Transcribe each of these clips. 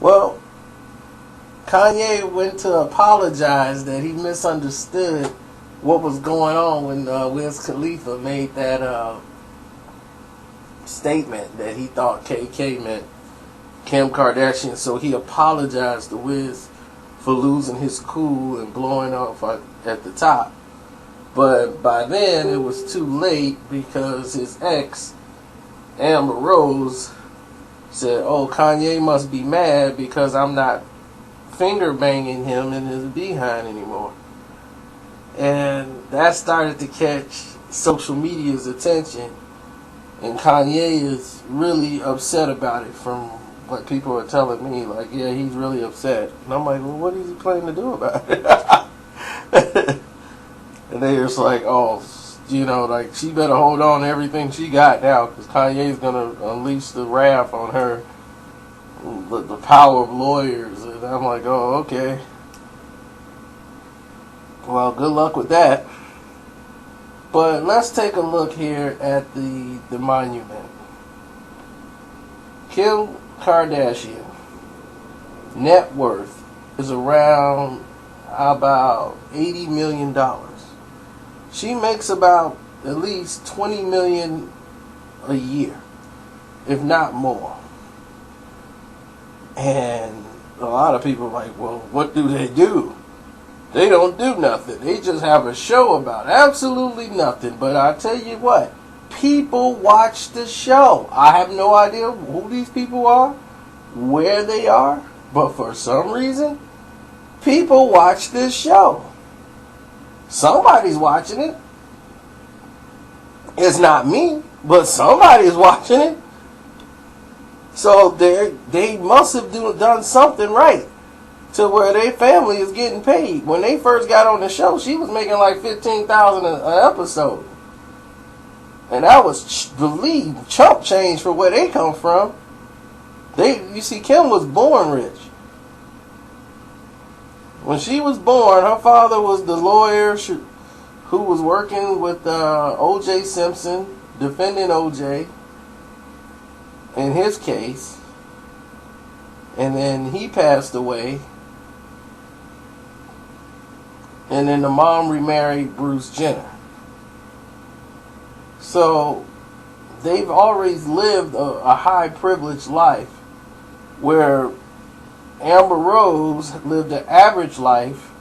Well, Kanye went to apologize that he misunderstood what was going on when Wiz Khalifa made that statement that he thought KK meant Kim Kardashian. So he apologized to Wiz for losing his cool and blowing off at the top. But by then it was too late because his ex, Amber Rose, said, "Oh, Kanye must be mad because I'm not finger banging him in his behind anymore." And that started to catch social media's attention. And Kanye is really upset about it from what people are telling me. Like, yeah, he's really upset. And I'm like, well, what is he planning to do about it? And they're just like, oh, like, she better hold on to everything she got now because Kanye's going to unleash the wrath on her, the power of lawyers. And I'm like, oh, okay. Well, good luck with that. But let's take a look here at the monument. Kim Kardashian net worth is around about $80 million. She makes about at least $20 million a year, if not more. And a lot of people are like, well, what do? They don't do nothing. They just have a show about absolutely nothing. But I tell you what, people watch the show. I have no idea who these people are, where they are, but for some reason, people watch this show. Somebody's watching it. It's not me, but somebody's watching it. So they must have done something right to where their family is getting paid. When they first got on the show, she was making like $15,000 an episode. And that was, believe, chump change for where they come from. You see, Kim was born rich. When she was born, her father was the lawyer who was working with O.J. Simpson, defending O.J. in his case. And then he passed away. And then the mom remarried Bruce Jenner. So they've always lived a high privileged life, where Amber Rose lived an average life.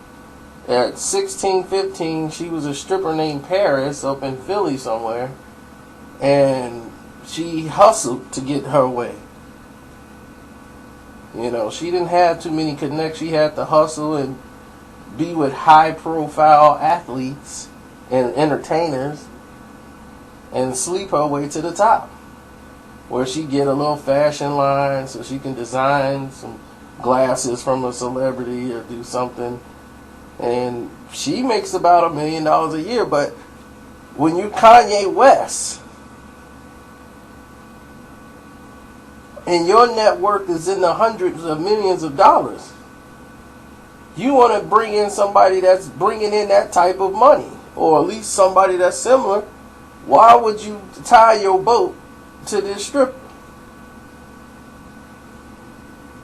At 16, 15, she was a stripper named Paris up in Philly somewhere, and she hustled to get her way. She didn't have too many connections. She had to hustle and be with high-profile athletes and entertainers and sleep her way to the top, where she get a little fashion line so she can design some glasses from a celebrity or do something. And she makes about $1 million a year. But when you Kanye West and your net worth is in the hundreds of millions of dollars, you want to bring in somebody that's bringing in that type of money, or at least somebody that's similar. Why would you tie your boat to this stripper?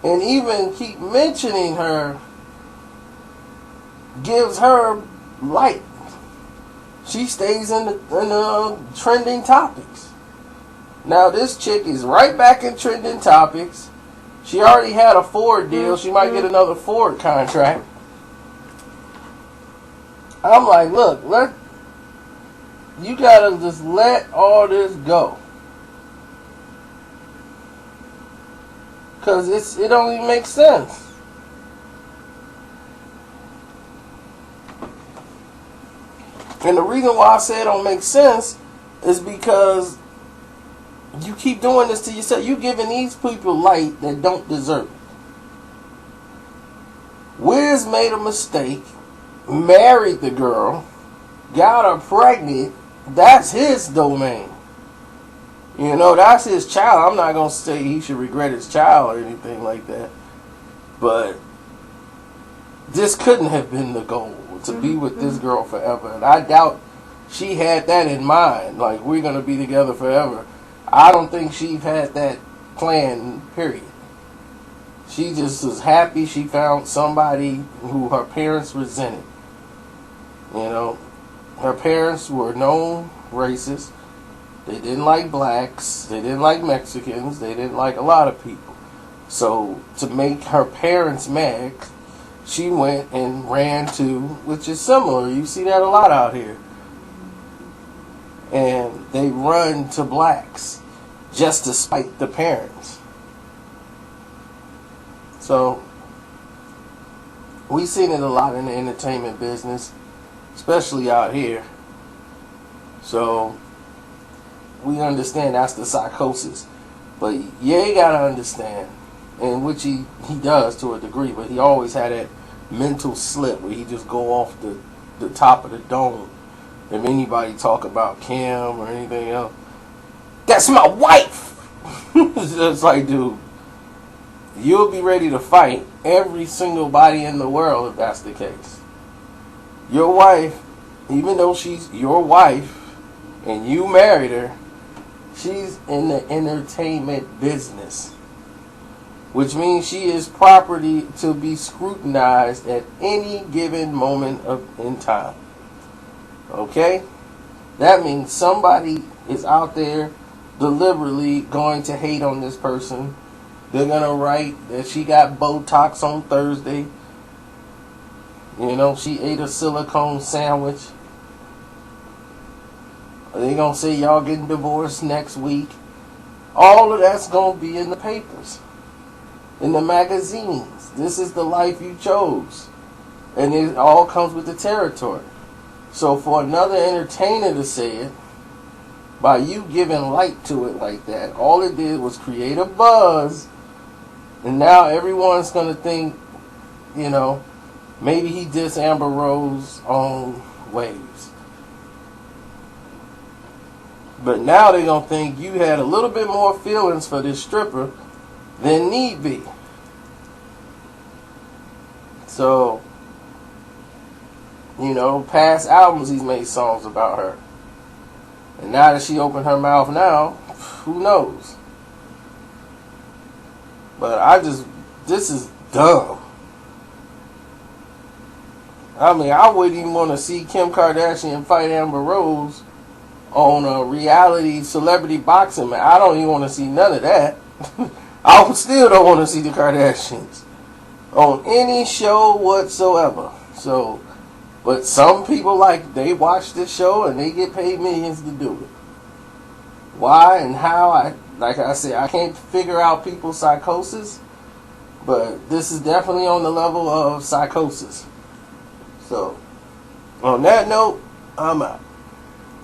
And even keep mentioning her gives her light. She stays in the trending topics. Now this chick is right back in trending topics. She already had a Ford deal. She might get another Ford contract. I'm like, look, you gotta just let all this go. Because it don't even make sense. And the reason why I say it don't make sense is because you keep doing this to yourself. You're giving these people light that don't deserve it. Wiz made a mistake, married the girl, got her pregnant. That's his domain. That's his child. I'm not going to say he should regret his child or anything like that. But this couldn't have been the goal, to be with this girl forever. And I doubt she had that in mind. Like, we're going to be together forever. I don't think she had that plan, period. She just was happy she found somebody who her parents resented. You know, her parents were known racist. They didn't like blacks. They didn't like Mexicans. They didn't like a lot of people. So to make her parents mad, she went and ran to, which is similar. You see that a lot out here. And they run to blacks just to spite the parents. So we've seen it a lot in the entertainment business, especially out here. So we understand that's the psychosis. But yeah, you gotta understand, and which he does to a degree, but he always had that mental slip where he just go off the top of the dome. If anybody talk about Kim or anything else, that's my wife. It's just like, dude, you'll be ready to fight every single body in the world if that's the case. Your wife, even though she's your wife and you married her, she's in the entertainment business, which means she is property to be scrutinized at any given moment in time. Okay? That means somebody is out there deliberately going to hate on this person. They're going to write that she got Botox on Thursday. You know, she ate a silicone sandwich. They're going to say y'all getting divorced next week. All of that's going to be in the papers, in the magazines. This is the life you chose. And it all comes with the territory. So for another entertainer to say it, by you giving light to it like that, all it did was create a buzz. And now everyone's going to think, you know, maybe he dissed Amber Rose on Waves. But now they're going to think you had a little bit more feelings for this stripper than need be. So, you know, past albums he's made songs about her. And now that she opened her mouth now, who knows? But this is dumb. I mean, I wouldn't even want to see Kim Kardashian fight Amber Rose on a reality celebrity boxing match. I don't even want to see none of that. I still don't want to see the Kardashians on any show whatsoever. So, but some people, they watch this show and they get paid millions to do it. Why and how, like I said, I can't figure out people's psychosis, but this is definitely on the level of psychosis. So, on that note, I'm out.